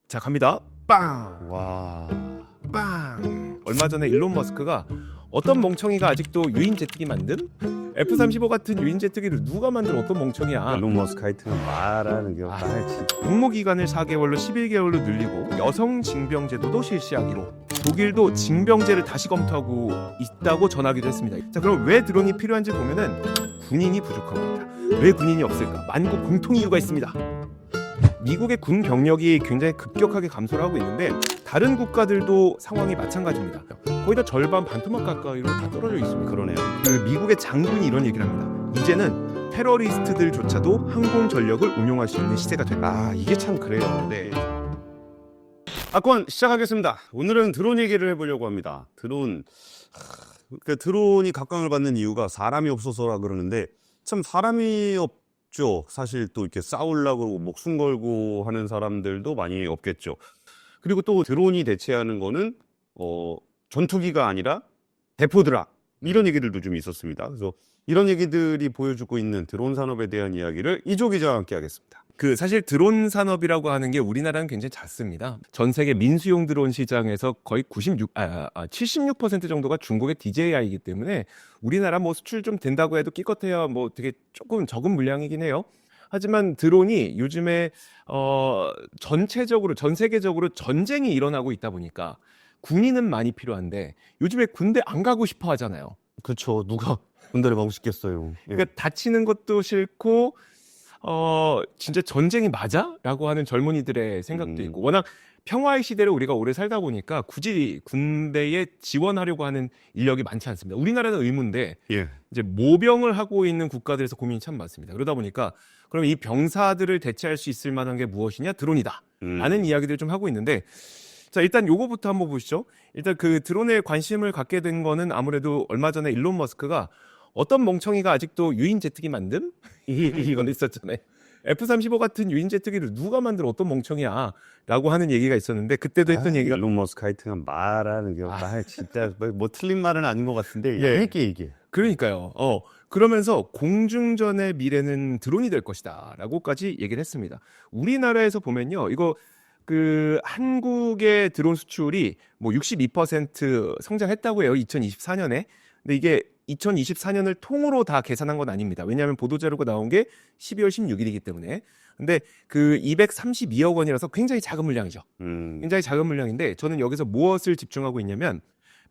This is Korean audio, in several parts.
자, 갑니다. 빵! 와. 빵! 얼마 전에 일론 머스크가 어떤 멍청이가 아직도 유인 제트기 만듦? F-35 같은 유인 제트기를 누가 만든 어떤 멍청이야? 일론 머스크 하여튼 말하는 게 진짜. 복무 기간을 4개월로 11개월로 늘리고 여성 징병 제도도 실시하기로, 독일도 징병제를 다시 검토하고 있다고 전하기도 했습니다. 자, 그럼 왜 드론이 필요한지 보면은 군인이 부족한 겁니다. 왜 군인이 없을까? 만국 공통 이유가 있습니다. 미국의 군 병력이 굉장히 급격하게 감소를 하고 있는데 다른 국가들도 상황이 마찬가지입니다. 거의 다 절반 반토막 가까이로 다 떨어져 있습니다. 그러네요. 그 미국의 장군이 이런 얘기를 합니다. 이제는 테러리스트들조차도 항공 전력을 운용할 수 있는 시대가 됐다. 이게 참 그래요. 네. 아권 시작하겠습니다. 오늘은 드론 얘기를 해보려고 합니다. 드론이 각광을 받는 이유가 사람이 없어서라 그러는데 참 사람이 없죠. 사실 또 이렇게 싸우려고 목숨 걸고 하는 사람들도 많이 없겠죠. 그리고 또 드론이 대체하는 거는 전투기가 아니라 대포드랍 이런 얘기들도 좀 있었습니다. 그래서 이런 얘기들이 보여주고 있는 드론 산업에 대한 이야기를 이조 기자와 함께 하겠습니다. 사실 드론 산업이라고 하는 게 우리나라는 굉장히 작습니다. 전 세계 민수용 드론 시장에서 거의 76% 정도가 중국의 DJI이기 때문에 우리나라 뭐 수출 좀 된다고 해도 기껏해야 뭐 되게 조금 적은 물량이긴 해요. 하지만 드론이 요즘에 전체적으로 전 세계적으로 전쟁이 일어나고 있다 보니까 군인은 많이 필요한데 요즘에 군대 안 가고 싶어 하잖아요. 그렇죠. 누가 군대를 가고 싶겠어요. 예. 그러니까 다치는 것도 싫고 진짜 전쟁이 맞아? 라고 하는 젊은이들의 생각도 있고, 워낙 평화의 시대를 우리가 오래 살다 보니까 굳이 군대에 지원하려고 하는 인력이 많지 않습니다. 우리나라는 의무인데 예. 이제 모병을 하고 있는 국가들에서 고민이 참 많습니다. 그러다 보니까 그럼 이 병사들을 대체할 수 있을 만한 게 무엇이냐? 드론이다. 라는 이야기들을 좀 하고 있는데, 자, 일단 요거부터 한번 보시죠. 일단 그 드론에 관심을 갖게 된 거는 아무래도 얼마 전에 일론 머스크가 어떤 멍청이가 아직도 유인 제트기 만듦? 이건 있었잖아요. F-35 같은 유인 제트기를 누가 만든 어떤 멍청이야? 라고 하는 얘기가 있었는데, 그때도 했던 얘기가, 일론 머스크 하여튼 말하는 게 진짜 뭐 틀린 말은 아닌 것 같은데 예. 얇게 얘기해. 그러니까요. 그러면서 공중전의 미래는 드론이 될 것이다. 라고까지 얘기를 했습니다. 우리나라에서 보면요. 이거 한국의 드론 수출이 뭐 62% 성장했다고 해요. 2024년에. 근데 이게 2024년을 통으로 다 계산한 건 아닙니다. 왜냐하면 보도자료가 나온 게 12월 16일이기 때문에. 근데 232억 원이라서 굉장히 작은 물량이죠. 굉장히 작은 물량인데 저는 여기서 무엇을 집중하고 있냐면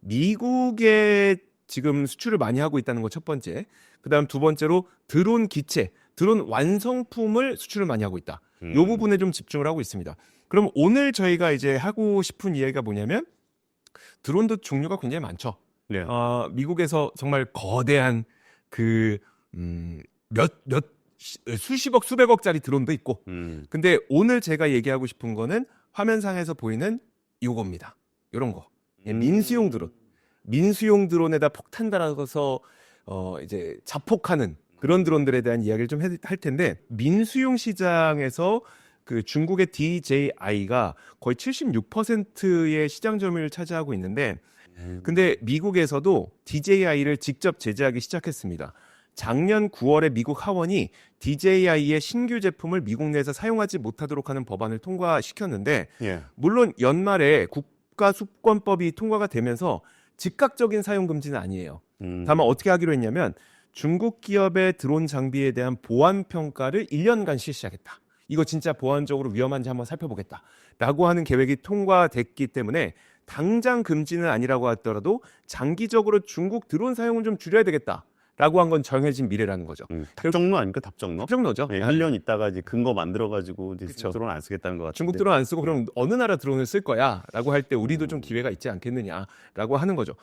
미국에 지금 수출을 많이 하고 있다는 거 첫 번째. 그다음 두 번째로 드론 기체, 드론 완성품을 수출을 많이 하고 있다. 이 부분에 좀 집중을 하고 있습니다. 그럼 오늘 저희가 이제 하고 싶은 이야기가 뭐냐면 드론도 종류가 굉장히 많죠. 네. 미국에서 정말 거대한 수십억, 수백억짜리 드론도 있고. 근데 오늘 제가 얘기하고 싶은 거는 화면상에서 보이는 요겁니다. 요런 거. 민수용 드론. 민수용 드론에다 폭탄 달아서 이제 자폭하는 그런 드론들에 대한 이야기를 좀 할 텐데, 민수용 시장에서 중국의 DJI가 거의 76%의 시장 점유율을 차지하고 있는데, 근데 미국에서도 DJI를 직접 제재하기 시작했습니다. 작년 9월에 미국 하원이 DJI의 신규 제품을 미국 내에서 사용하지 못하도록 하는 법안을 통과시켰는데, 예. 물론 연말에 국가수권법이 통과가 되면서 즉각적인 사용 금지는 아니에요. 다만 어떻게 하기로 했냐면 중국 기업의 드론 장비에 대한 보안 평가를 1년간 실시하겠다. 이거 진짜 보안적으로 위험한지 한번 살펴보겠다. 라고 하는 계획이 통과됐기 때문에 당장 금지는 아니라고 하더라도 장기적으로 중국 드론 사용을 좀 줄여야 되겠다. 라고 한 건 정해진 미래라는 거죠. 답정로 아닙니까? 답정로? 답정로죠. 예, 1년 있다가 이제 근거 만들어가지고 이제 그쵸. 드론 안 쓰겠다는 것 같은데. 중국 드론 안 쓰고 그럼 어느 나라 드론을 쓸 거야? 라고 할 때 우리도 좀 기회가 있지 않겠느냐라고 하는 거죠.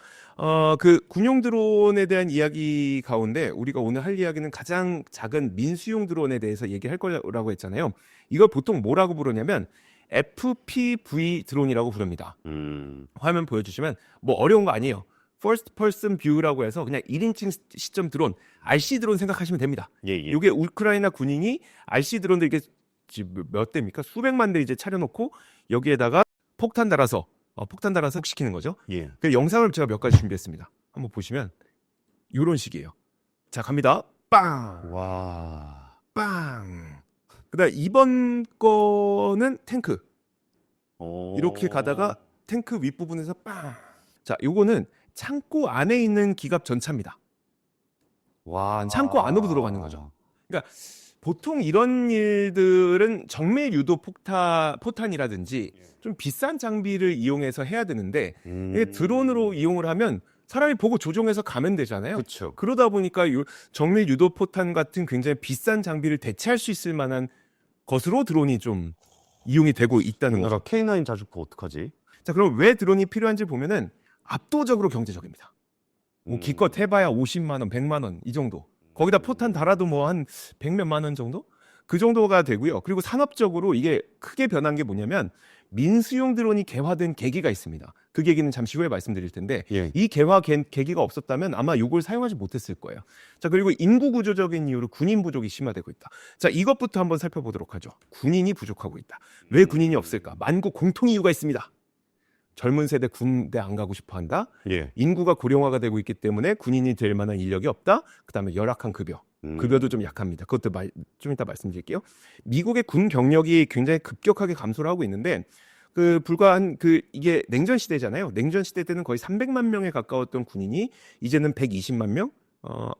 군용 드론에 대한 이야기 가운데 우리가 오늘 할 이야기는 가장 작은 민수용 드론에 대해서 얘기할 거라고 했잖아요. 이걸 보통 뭐라고 부르냐면 FPV 드론이라고 부릅니다. 화면 보여주시면 뭐 어려운 거 아니에요. First Person View라고 해서 그냥 1인칭 시점 드론, RC 드론 생각하시면 됩니다. 예. 이게 우크라이나 군인이 RC 드론들 이게 몇 대입니까? 수백만 대 이제 차려놓고 여기에다가 폭탄 달아서 시키는 거죠. 예. 그 영상을 제가 몇 가지 준비했습니다. 한번 보시면 이런 식이에요. 자, 갑니다. 빵, 와. 빵. 그다음 이번 거는 탱크. 이렇게 가다가 탱크 윗부분에서 빵. 자, 요거는 창고 안에 있는 기갑 전차입니다. 와, 창고 안으로 들어가는 거죠. 그러니까 보통 이런 일들은 정밀 유도 포탄이라든지 좀 비싼 장비를 이용해서 해야 되는데 이게 드론으로 이용을 하면 사람이 보고 조종해서 가면 되잖아요. 그렇죠. 그러다 보니까 정밀 유도 포탄 같은 굉장히 비싼 장비를 대체할 수 있을 만한 것으로 드론이 좀 이용이 되고 있다는 거죠. 내가 K9 자주포 어떡하지? 자, 그럼 왜 드론이 필요한지 보면은 압도적으로 경제적입니다. 뭐 기껏 해봐야 50만 원, 100만 원 이 정도. 거기다 포탄 달아도 뭐 한 100몇만 원 정도? 그 정도가 되고요. 그리고 산업적으로 이게 크게 변한 게 뭐냐면 민수용 드론이 개화된 계기가 있습니다. 그 계기는 잠시 후에 말씀드릴 텐데 예. 이 개화 계기가 없었다면 아마 이걸 사용하지 못했을 거예요. 자, 그리고 인구 구조적인 이유로 군인 부족이 심화되고 있다. 자, 이것부터 한번 살펴보도록 하죠. 군인이 부족하고 있다. 왜 군인이 없을까? 만국 공통 이유가 있습니다. 젊은 세대 군대 안 가고 싶어 한다. 예. 인구가 고령화가 되고 있기 때문에 군인이 될 만한 인력이 없다. 그다음에 열악한 급여. 급여도 좀 약합니다. 그것도 좀 이따 말씀드릴게요. 미국의 군 병력이 굉장히 급격하게 감소를 하고 있는데 불과 이게 냉전 시대잖아요. 냉전 시대 때는 거의 300만 명에 가까웠던 군인이 이제는 120만 명,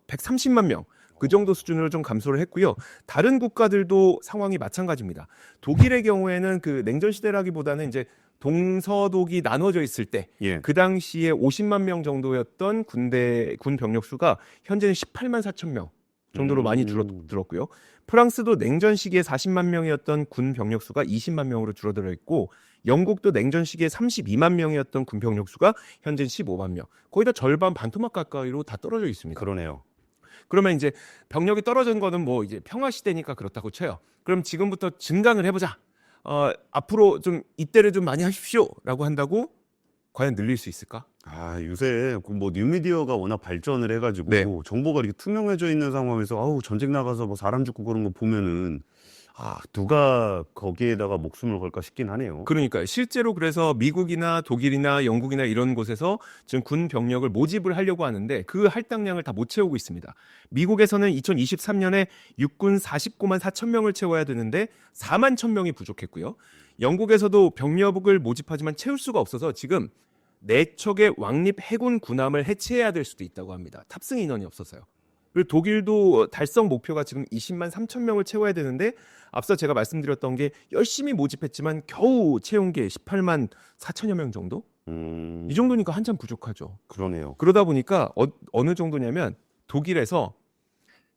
130만 명. 그 정도 수준으로 좀 감소를 했고요. 다른 국가들도 상황이 마찬가지입니다. 독일의 경우에는 그 냉전 시대라기보다는 이제 동서독이 나눠져 있을 때 그 당시에 50만 명 정도였던 군 병력 수가 현재는 18만 4천 명 정도로 많이 줄었고요. 프랑스도 냉전 시기에 40만 명이었던 군 병력 수가 20만 명으로 줄어들어 있고 영국도 냉전 시기에 32만 명이었던 군 병력 수가 현재는 15만 명. 거의 다 절반 반토막 가까이로 다 떨어져 있습니다. 그러네요. 그러면 이제 병력이 떨어진 거는 뭐 이제 평화 시대니까 그렇다고 쳐요. 그럼 지금부터 증강을 해보자. 앞으로 좀 입대를 좀 많이 하십시오라고 한다고 과연 늘릴 수 있을까? 요새 뭐 뉴미디어가 워낙 발전을 해가지고 네. 정보가 이렇게 투명해져 있는 상황에서 전쟁 나가서 뭐 사람 죽고 그런 거 보면은 누가 거기에다가 목숨을 걸까 싶긴 하네요. 그러니까요. 실제로 그래서 미국이나 독일이나 영국이나 이런 곳에서 지금 군 병력을 모집을 하려고 하는데 그 할당량을 다 못 채우고 있습니다. 미국에서는 2023년에 육군 49만 4천 명을 채워야 되는데 4만 1천 명이 부족했고요. 영국에서도 병력을 모집하지만 채울 수가 없어서 지금 4척의 왕립 해군 군함을 해체해야 될 수도 있다고 합니다. 탑승 인원이 없어서요. 그리고 독일도 달성 목표가 지금 20만 3천 명을 채워야 되는데 앞서 제가 말씀드렸던 게 열심히 모집했지만 겨우 채운 게 18만 4천여 명 정도? 이 정도니까 한참 부족하죠. 그러네요. 그러다 보니까 어느 정도냐면 독일에서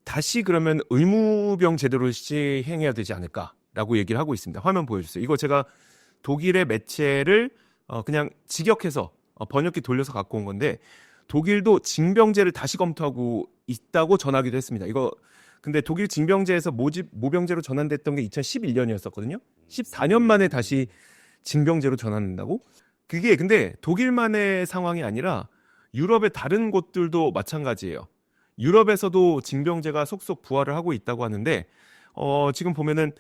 다시 그러면 의무병 제도를 시행해야 되지 않을까라고 얘기를 하고 있습니다. 화면 보여주세요. 이거 제가 독일의 매체를 그냥 직역해서 번역기 돌려서 갖고 온 건데 독일도 징병제를 다시 검토하고 있다고 전하기도 했습니다. 이거 근데 독일 징병제에서 모병제로 전환됐던 게 2011년이었었거든요. 14년 만에 다시 징병제로 전환된다고? 그게 근데 독일만의 상황이 아니라 유럽의 다른 곳들도 마찬가지예요. 유럽에서도 징병제가 속속 부활을 하고 있다고 하는데 지금 보면은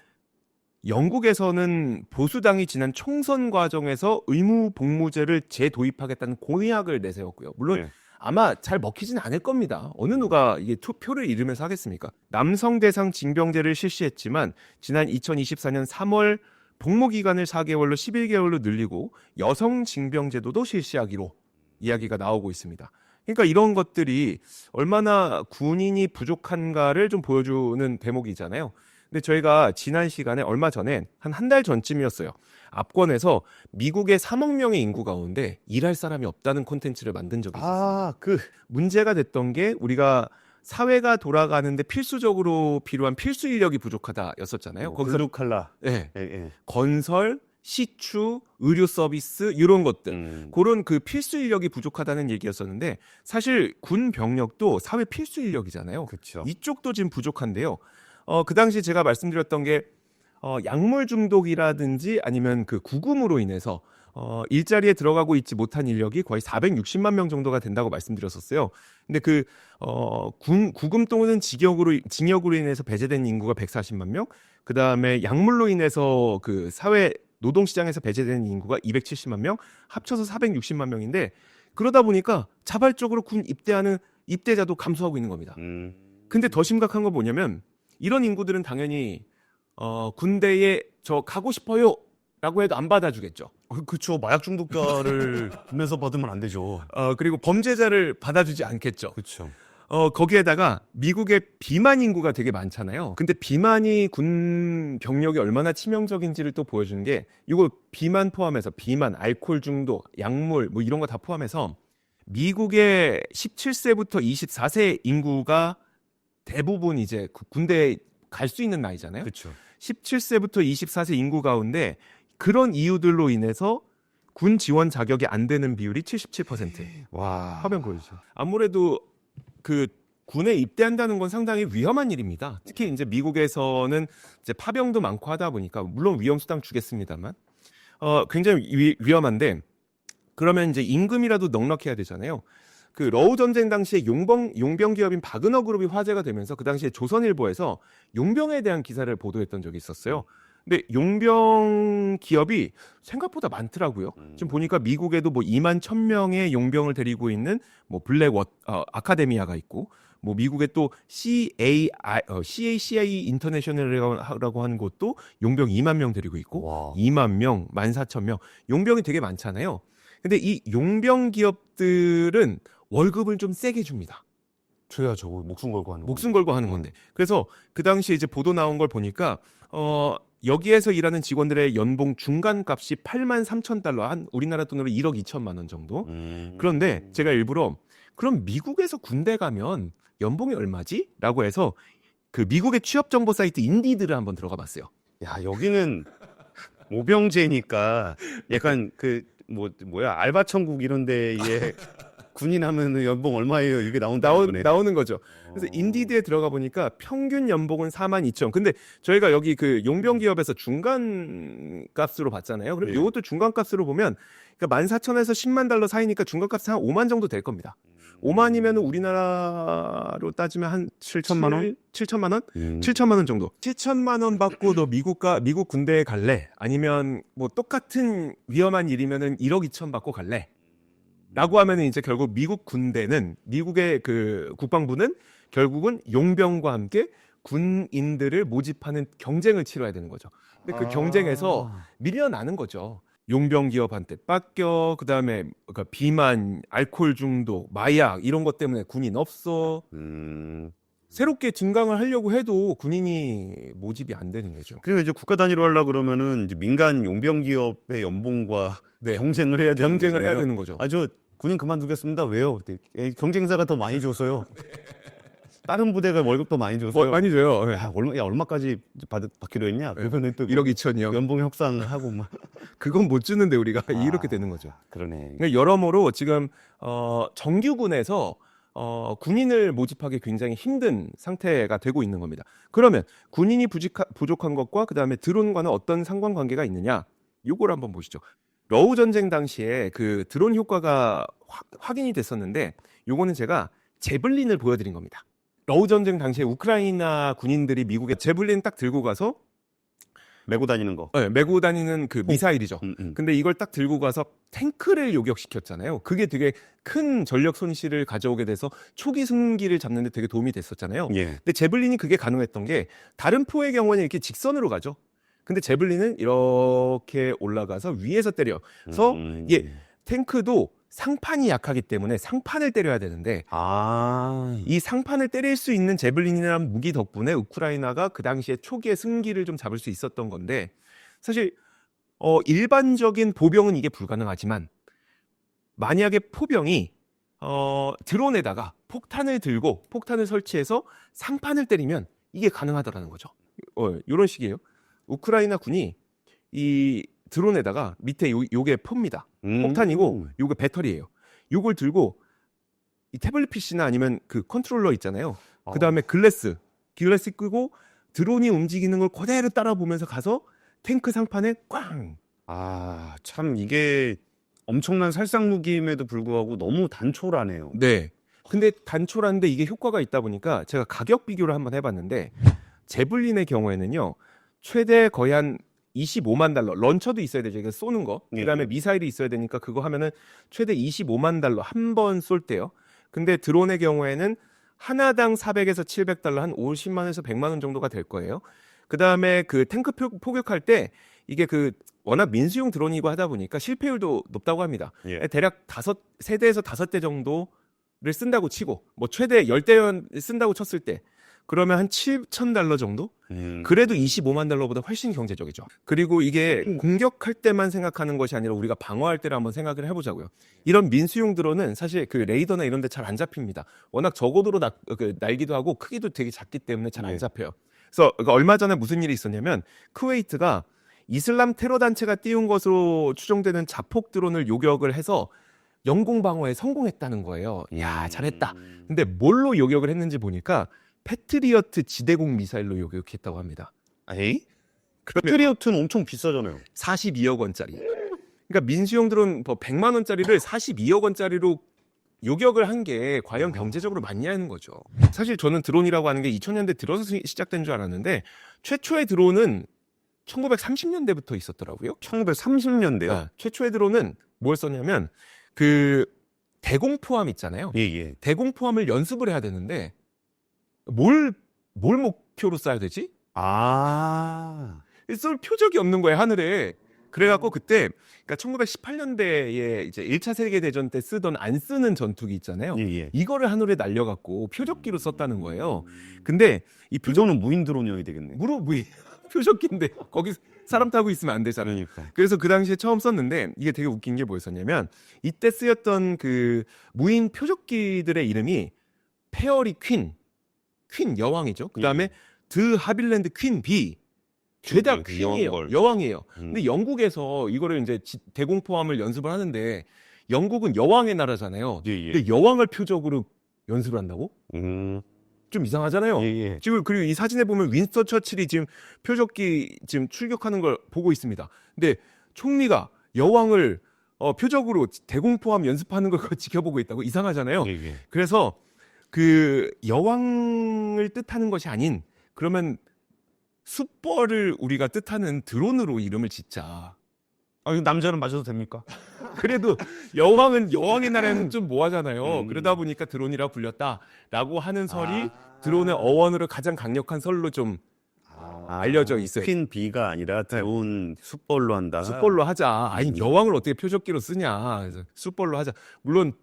영국에서는 보수당이 지난 총선 과정에서 의무 복무제를 재도입하겠다는 공약을 내세웠고요. 물론 네. 아마 잘 먹히진 않을 겁니다. 어느 누가 이게 투표를 이루면서 하겠습니까? 남성 대상 징병제를 실시했지만 지난 2024년 3월 복무 기간을 4개월로 11개월로 늘리고 여성 징병제도도 실시하기로 이야기가 나오고 있습니다. 그러니까 이런 것들이 얼마나 군인이 부족한가를 좀 보여주는 대목이잖아요. 근데 저희가 지난 시간에 얼마 전에 한 달 전쯤이었어요. 압권에서 미국의 3억 명의 인구 가운데 일할 사람이 없다는 콘텐츠를 만든 적이 있었어요. 문제가 됐던 게 우리가 사회가 돌아가는데 필수적으로 필요한 필수 인력이 부족하다였었잖아요. 거기서 블루칼라. 네, 예. 건설, 시추, 의료 서비스 이런 것들 그런 그 필수 인력이 부족하다는 얘기였었는데 사실 군 병력도 사회 필수 인력이잖아요. 그렇죠. 이쪽도 지금 부족한데요. 그 당시 제가 말씀드렸던 게 약물 중독이라든지 아니면 그 구금으로 인해서 일자리에 들어가고 있지 못한 인력이 거의 460만 명 정도가 된다고 말씀드렸었어요. 근데 구금 또는 징역으로 인해서 배제된 인구가 140만 명, 그 다음에 약물로 인해서 그 사회 노동시장에서 배제된 인구가 270만 명, 합쳐서 460만 명인데 그러다 보니까 자발적으로 군 입대하는 입대자도 감소하고 있는 겁니다. 근데 더 심각한 건 뭐냐면 이런 인구들은 당연히 군대에 저 가고 싶어요 라고 해도 안 받아주겠죠. 그쵸. 마약 중독자를 군에서 받으면 안 되죠. 그리고 범죄자를 받아주지 않겠죠. 그쵸. 거기에다가 미국의 비만 인구가 되게 많잖아요. 근데 비만이 군 병력이 얼마나 치명적인지를 또 보여주는 게 이거 비만 포함해서 비만, 알코올 중독, 약물 뭐 이런 거 다 포함해서 미국의 17세부터 24세 인구가 대부분 이제 군대에 갈 수 있는 나이잖아요. 그쵸. 17세부터 24세 인구 가운데 그런 이유들로 인해서 군 지원 자격이 안 되는 비율이 77%. 와. 화면 보여주세요. 아무래도 그 군에 입대한다는 건 상당히 위험한 일입니다. 특히 이제 미국에서는 이제 파병도 많고 하다 보니까 물론 위험 수당 주겠습니다만 굉장히 위험한데 그러면 이제 임금이라도 넉넉해야 되잖아요. 그 러우 전쟁 당시에 용병 기업인 바그너 그룹이 화제가 되면서 그 당시에 조선일보에서 용병에 대한 기사를 보도했던 적이 있었어요. 근데 용병 기업이 생각보다 많더라고요. 지금 보니까 미국에도 뭐 2만 1,000명의 용병을 데리고 있는 뭐 아카데미아가 있고, 뭐 미국의 또 CACI 인터내셔널이라고 하는 곳도 용병 2만 명 데리고 있고, 와. 2만 명, 14,000명, 용병이 되게 많잖아요. 근데 이 용병 기업들은 월급을 좀 세게 줍니다. 줘야 저거 목숨 걸고 하는 목숨 걸고 하는 건데. 그래서 그 당시에 이제 보도 나온 걸 보니까 여기에서 일하는 직원들의 연봉 중간값이 83,000달러, 한 우리나라 돈으로 1억 2천만 원 정도. 그런데 제가 일부러 그럼 미국에서 군대 가면 연봉이 얼마지? 라고 해서 그 미국의 취업 정보 사이트 인디드를 한번 들어가 봤어요. 야, 여기는 모병제니까 약간 뭐야 알바천국 이런 데에 군인 하면 연봉 얼마예요? 이게 나오는 거죠. 그래서 인디드에 들어가 보니까 평균 연봉은 42,000. 근데 저희가 여기 그 용병 기업에서 중간 값으로 봤잖아요. 그럼 네. 이것도 중간 값으로 보면 그러니까 14,000에서 10만 달러 사이니까 중간 값이 한 5만 정도 될 겁니다. 5만이면 우리나라로 따지면 한 7천만 원? 7천만 원? 7천만 원 정도. 7천만 원 받고 너 미국 군대에 갈래? 아니면 뭐 똑같은 위험한 일이면은 1억 2천 받고 갈래? 라고 하면은 이제 결국 미국 군대는 미국의 그 국방부는 결국은 용병과 함께 군인들을 모집하는 경쟁을 치러야 되는 거죠. 근데 그 경쟁에서 밀려나는 거죠. 용병 기업한테 뺏겨, 그다음에 그러니까 비만, 알코올 중독, 마약 이런 것 때문에 군인 없어. 새롭게 증강을 하려고 해도 군인이 모집이 안 되는 거죠. 그리고 이제 국가 단위로 하려고 그러면은 이제 민간 용병 기업의 연봉과 네. 경쟁을 해야 되는 거죠. 저 군인 그만두겠습니다. 왜요? 경쟁사가 더 많이 줘서요. 다른 부대가 월급 더 많이 줘서요. 많이 줘요. 얼마까지 받기로 했냐? 그러면 또 1억 2천이요. 연봉 협상하고 막 그건 못 주는데 우리가 이렇게 되는 거죠. 그러네. 그러니까 여러모로 지금 정규군에서 군인을 모집하기 굉장히 힘든 상태가 되고 있는 겁니다. 그러면 군인이 부족한 것과 그다음에 드론과는 어떤 상관관계가 있느냐? 요걸 한번 보시죠. 러우 전쟁 당시에 그 드론 효과가 확인이 됐었는데 요거는 제가 제블린을 보여드린 겁니다. 러우 전쟁 당시에 우크라이나 군인들이 미국에 제블린 딱 들고 가서 메고 다니는 거. 네, 메고 다니는 그 미사일이죠. 근데 근데 이걸 딱 들고 가서 탱크를 요격시켰잖아요. 그게 되게 큰 전력 손실을 가져오게 돼서 초기 승기를 잡는 데 되게 도움이 됐었잖아요. 예. 근데 제블린이 그게 가능했던 게 다른 포의 경우에는 이렇게 직선으로 가죠. 근데 제블린은 이렇게 올라가서 위에서 때려. 그래서 탱크도 상판이 약하기 때문에 상판을 때려야 되는데 이 상판을 때릴 수 있는 제블린이라는 무기 덕분에 우크라이나가 그 당시에 초기에 승기를 좀 잡을 수 있었던 건데 사실 일반적인 보병은 이게 불가능하지만 만약에 포병이 드론에다가 폭탄을 들고 폭탄을 설치해서 상판을 때리면 이게 가능하더라는 거죠. 이런 식이에요. 우크라이나 군이 이 드론에다가 밑에 요게 폼니다. 폭탄이고 요게 배터리예요. 요걸 들고 이 태블릿 PC나 아니면 그 컨트롤러 있잖아요. 그 다음에 글래스 끄고 드론이 움직이는 걸 그대로 따라 보면서 가서 탱크 상판에 꽝. 참 이게 엄청난 살상 무기임에도 불구하고 너무 단촐하네요. 네. 근데 단촐한데 이게 효과가 있다 보니까 제가 가격 비교를 한번 해봤는데 제블린의 경우에는요 최대 거의 한 25만 달러, 런처도 있어야 되죠. 이거 쏘는 거. 그다음에 미사일이 있어야 되니까 그거 하면은 최대 25만 달러 한 번 쏠 때요. 근데 드론의 경우에는 하나당 400에서 700달러, 한 50만에서 100만 원 정도가 될 거예요. 그다음에 그 탱크 포격할 때 이게 그 워낙 민수용 드론이고 하다 보니까 실패율도 높다고 합니다. 예. 대략 3대에서 5대 정도를 쓴다고 치고 뭐 최대 10대 쓴다고 쳤을 때 그러면 한 $7,000 정도? 그래도 $25만 보다 훨씬 경제적이죠. 그리고 이게 공격할 때만 생각하는 것이 아니라 우리가 방어할 때를 한번 생각을 해보자고요. 이런 민수용 드론은 사실 그 레이더나 이런 데 잘 안 잡힙니다. 워낙 저고도로 날기도 하고 크기도 되게 작기 때문에 잘 안 네. 잡혀요. 그래서 얼마 전에 무슨 일이 있었냐면 쿠웨이트가 이슬람 테러 단체가 띄운 것으로 추정되는 자폭 드론을 요격을 해서 영공 방어에 성공했다는 거예요. 야, 잘했다. 근데 뭘로 요격을 했는지 보니까 패트리어트 지대공 미사일로 요격했다고 합니다. 에이? 패트리어트는 엄청 비싸잖아요. 42억 원짜리. 그러니까 민수용 드론 100만 원짜리를 42억 원짜리로 요격을 한 게 과연 경제적으로 맞냐는 거죠. 사실 저는 드론이라고 하는 게 2000년대 들어서 시작된 줄 알았는데 최초의 드론은 1930년대부터 있었더라고요. 1930년대요? 최초의 드론은 뭘 썼냐면 그 대공포함 있잖아요. 예. 대공포함을 연습을 해야 되는데 뭘 목표로 쏴야 되지? 쏠 표적이 없는 거예요, 하늘에. 그래갖고 그때, 그러니까 1918년대에 이제 1차 세계대전 때 쓰던 안 쓰는 전투기 있잖아요. 예. 이거를 하늘에 날려갖고 표적기로 썼다는 거예요. 근데 이 이거는 무인 드론이어야 되겠네. 표적기인데 거기 사람 타고 있으면 안 되잖아요. 그러니까. 그래서 그 당시에 처음 썼는데 이게 되게 웃긴 게 뭐였었냐면 이때 쓰였던 그 무인 표적기들의 이름이 페어리 퀸 여왕이죠. 그 다음에 드 하빌랜드 퀸 비 죄다 퀸이에요. 여왕이에요. 근데 영국에서 이거를 이제 대공포함을 연습을 하는데 영국은 여왕의 나라잖아요. 근데 여왕을 표적으로 연습을 한다고? 좀 이상하잖아요. 지금 그리고 이 사진에 보면 윈스턴 처칠이 지금 표적기 지금 출격하는 걸 보고 있습니다. 근데 총리가 여왕을 표적으로 대공포함 연습하는 걸 지켜보고 있다고? 이상하잖아요. 그래서 그 여왕을 뜻하는 것이 아닌 그러면 숫벌을 우리가 뜻하는 드론으로 이름을 짓자. 이거 남자는 맞아도 됩니까? 그래도 여왕은 여왕의 나라는 좀 뭐하잖아요. 그러다 보니까 드론이라고 불렸다라고 하는 설이 드론의 어원으로 가장 강력한 설로 좀 알려져 있어요. 퀸 비가 아니라 드론 숫벌로 한다. 숫벌로 하자. 아니 여왕을 어떻게 표적기로 쓰냐. 그래서 숫벌로 하자. 물론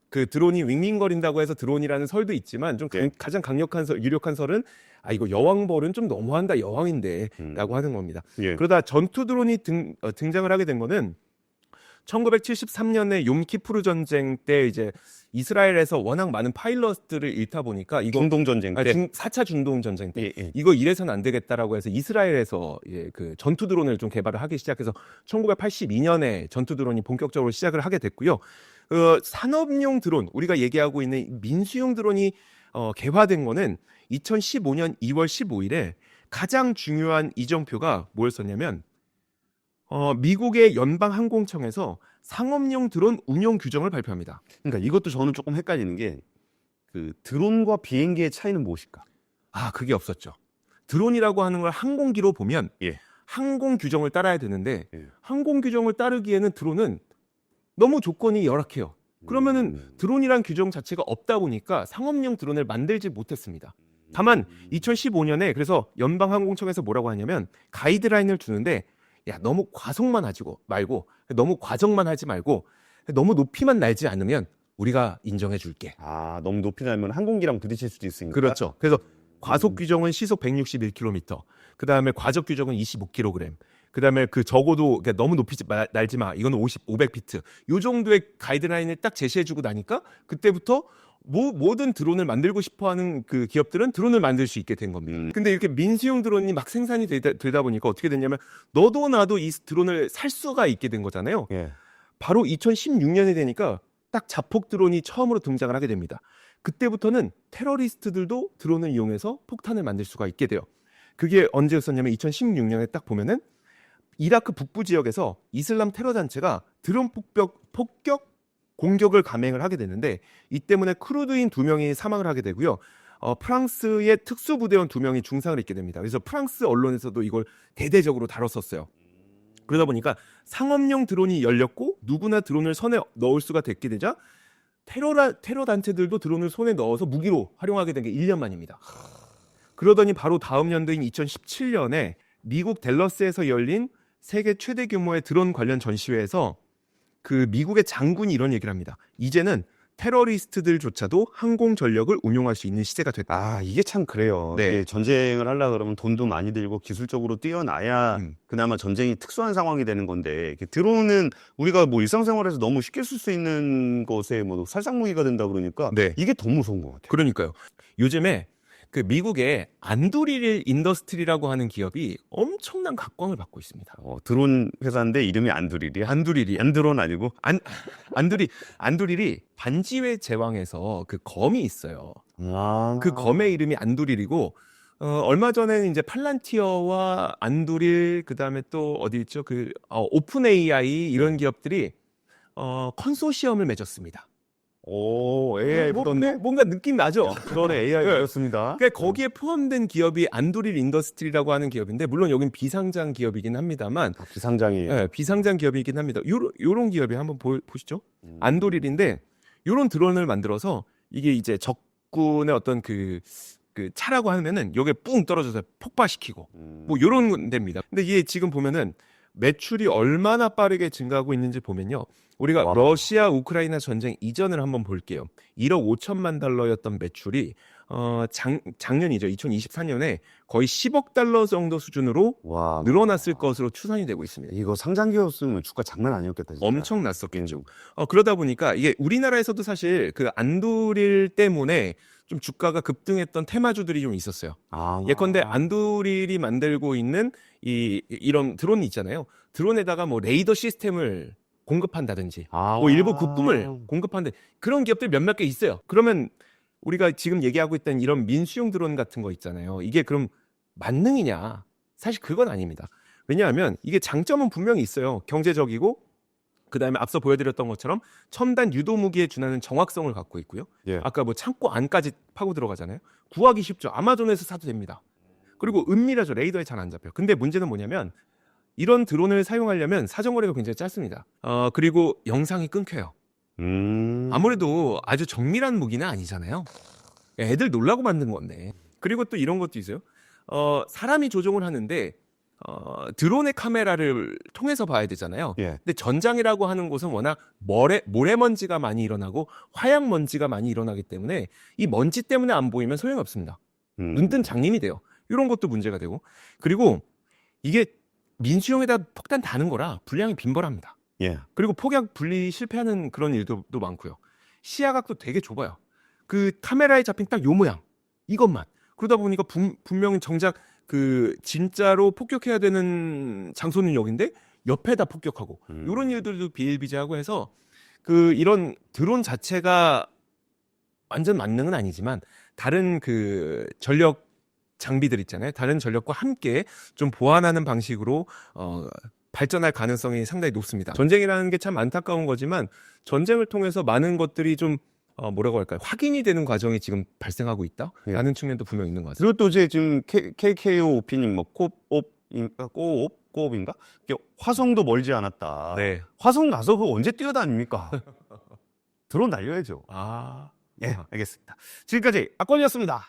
그 드론이 윙윙거린다고 해서 드론이라는 설도 있지만 좀 가장 강력한 유력한 설은 이거 여왕벌은 좀 너무한다. 여왕인데라고 하는 겁니다. 그러다 전투 드론이 등장을 하게 된 거는 1973년에 욤키푸르 전쟁 때 이제 이스라엘에서 워낙 많은 파일럿들을 잃다 보니까 이거 중동 전쟁 때 4차 중동 전쟁 때 이거 이래서는 안 되겠다라고 해서 이스라엘에서 그 전투 드론을 좀 개발을 하기 시작해서 1982년에 전투 드론이 본격적으로 시작을 하게 됐고요. 산업용 드론 우리가 얘기하고 있는 민수용 드론이 개화된 거는 2015년 2월 15일에 가장 중요한 이정표가 뭐였었냐면 미국의 연방항공청에서 상업용 드론 운용 규정을 발표합니다. 그러니까 이것도 저는 조금 헷갈리는 게 그 드론과 비행기의 차이는 무엇일까? 그게 없었죠. 드론이라고 하는 걸 항공기로 보면 항공 규정을 따라야 되는데 항공 규정을 따르기에는 드론은 너무 조건이 열악해요. 그러면은 드론이란 규정 자체가 없다 보니까 상업용 드론을 만들지 못했습니다. 다만 2015년에 그래서 연방항공청에서 뭐라고 하냐면 가이드라인을 주는데 너무 과속만 하지 말고 너무 과정만 하지 말고 너무 높이만 날지 않으면 우리가 인정해 줄게. 너무 높이 날면 항공기랑 부딪힐 수도 있으니까. 그렇죠. 그래서 과속 규정은 시속 161km. 그다음에 과적 규정은 25kg. 그다음에 그 적어도 너무 높이 날지 마. 이거는 500피트. 요 정도의 가이드라인을 딱 제시해 주고 나니까 그때부터 모든 드론을 만들고 싶어하는 그 기업들은 드론을 만들 수 있게 된 겁니다. 근데 이렇게 민수용 드론이 막 생산이 되다 보니까 어떻게 됐냐면 너도 나도 이 드론을 살 수가 있게 된 거잖아요. 바로 2016년에 되니까 딱 자폭 드론이 처음으로 등장을 하게 됩니다. 그때부터는 테러리스트들도 드론을 이용해서 폭탄을 만들 수가 있게 돼요. 그게 언제였었냐면 2016년에 딱 보면은 이라크 북부 지역에서 이슬람 테러 단체가 드론 폭격 공격을 감행을 하게 되는데 이 때문에 크루드인 2명이 사망을 하게 되고요. 프랑스의 특수부대원 2명이 중상을 입게 됩니다. 그래서 프랑스 언론에서도 이걸 대대적으로 다뤘었어요. 그러다 보니까 상업용 드론이 열렸고 누구나 드론을 손에 넣을 수가 됐게 되자 테러 단체들도 드론을 손에 넣어서 무기로 활용하게 된 게 1년 만입니다. 그러더니 바로 다음 연도인 2017년에 미국 댈러스에서 열린 세계 최대 규모의 드론 관련 전시회에서 그 미국의 장군이 이런 얘기를 합니다. 이제는 테러리스트들조차도 항공 전력을 운용할 수 있는 시대가 됐다. 아, 이게 참 그래요. 네. 이게 전쟁을 하려고 그러면 돈도 많이 들고 기술적으로 뛰어나야 그나마 전쟁이 특수한 상황이 되는 건데, 이렇게 드론은 우리가 뭐 일상생활에서 너무 쉽게 쓸 수 있는 것에 뭐 살상무기가 된다 그러니까 네. 이게 더 무서운 것 같아요. 그러니까요. 요즘에 그 미국의 안두릴 인더스트리라고 하는 기업이 엄청난 각광을 받고 있습니다. 드론 회사인데 이름이 안두릴이야? 안두릴이 안드론 아니고? 안두릴이 반지의 제왕에서 그 검이 있어요. 아. 그 검의 이름이 안두릴이고 얼마 전에는 이제 팔란티어와 안두릴 그다음에 또 어디 있죠? 그 오픈 AI 이런 기업들이 컨소시엄을 맺었습니다. 오, AI 붙었네? 뭔가 느낌 나죠? 그러네, AI였습니다. 그러니까 거기에 포함된 기업이 안두릴 인더스트리라고 하는 기업인데 물론 여긴 비상장 기업이긴 합니다만 비상장이에요. 네, 비상장 기업이긴 합니다. 요런 기업이 한번 보시죠. 안도릴인데 요런 드론을 만들어서 이게 이제 적군의 어떤 그 차라고 하면은 요게 뿡 떨어져서 폭발시키고 뭐 요런 데입니다. 근데 이게 지금 보면은 매출이 얼마나 빠르게 증가하고 있는지 보면요. 우리가 와. 러시아 우크라이나 전쟁 이전을 한번 볼게요. 1억 5천만 달러였던 매출이 작년이죠. 2024년에 거의 10억 달러 정도 수준으로 와, 늘어났을 것으로 추산이 되고 있습니다. 이거 상장기업이었으면 주가 장난 아니었겠다, 진짜. 엄청 났었겠죠. 그러다 보니까 이게 우리나라에서도 사실 그 안두릴 때문에 좀 주가가 급등했던 테마주들이 좀 있었어요. 아. 예컨대 안두릴이 만들고 있는 이런 드론이 있잖아요. 드론에다가 뭐 레이더 시스템을 공급한다든지 뭐 일부 부품을 공급하는데 그런 기업들 몇몇 개 있어요. 그러면 우리가 지금 얘기하고 있던 이런 민수용 드론 같은 거 있잖아요. 이게 그럼 만능이냐? 사실 그건 아닙니다. 왜냐하면 이게 장점은 분명히 있어요. 경제적이고 그다음에 앞서 보여드렸던 것처럼 첨단 유도 무기에 준하는 정확성을 갖고 있고요. 예. 아까 뭐 창고 안까지 파고 들어가잖아요. 구하기 쉽죠. 아마존에서 사도 됩니다. 그리고 은밀하죠. 레이더에 잘 안 잡혀요. 근데 문제는 뭐냐면 이런 드론을 사용하려면 사정거리가 굉장히 짧습니다. 그리고 영상이 끊겨요. 아무래도 아주 정밀한 무기는 아니잖아요. 애들 놀라고 만든 건데. 그리고 또 이런 것도 있어요. 사람이 조종을 하는데 드론의 카메라를 통해서 봐야 되잖아요. 예. 근데 전장이라고 하는 곳은 워낙 모래먼지가 많이 일어나고 화약먼지가 많이 일어나기 때문에 이 먼지 때문에 안 보이면 소용이 없습니다. 눈뜬 장님이 돼요. 이런 것도 문제가 되고. 그리고 이게 민수용에다 폭탄 다는 거라 분량이 빈벌합니다. 예. 그리고 폭약 분리 실패하는 그런 일도 많고요. 시야각도 되게 좁아요. 그 카메라에 잡힌 딱 요 모양 이것만. 그러다 보니까 분명히 정작 그 진짜로 폭격해야 되는 장소는 여긴데 옆에다 폭격하고 이런 일들도 비일비재하고 해서 그 이런 드론 자체가 완전 만능은 아니지만 다른 그 전력 장비들 있잖아요. 다른 전력과 함께 좀 보완하는 방식으로 발전할 가능성이 상당히 높습니다. 전쟁이라는 게 참 안타까운 거지만 전쟁을 통해서 많은 것들이 좀 뭐라고 할까요? 확인이 되는 과정이 지금 발생하고 있다라는 측면도 분명히 있는 것 같습니다. 그리고 또 이제 지금 KKO 오피닝 뭐 코옵인가? 화성도 멀지 않았다. 네. 화성 가서 그거 언제 뛰어다닙니까? 드론 날려야죠. 아, 예, 알겠습니다. 지금까지 악권이었습니다.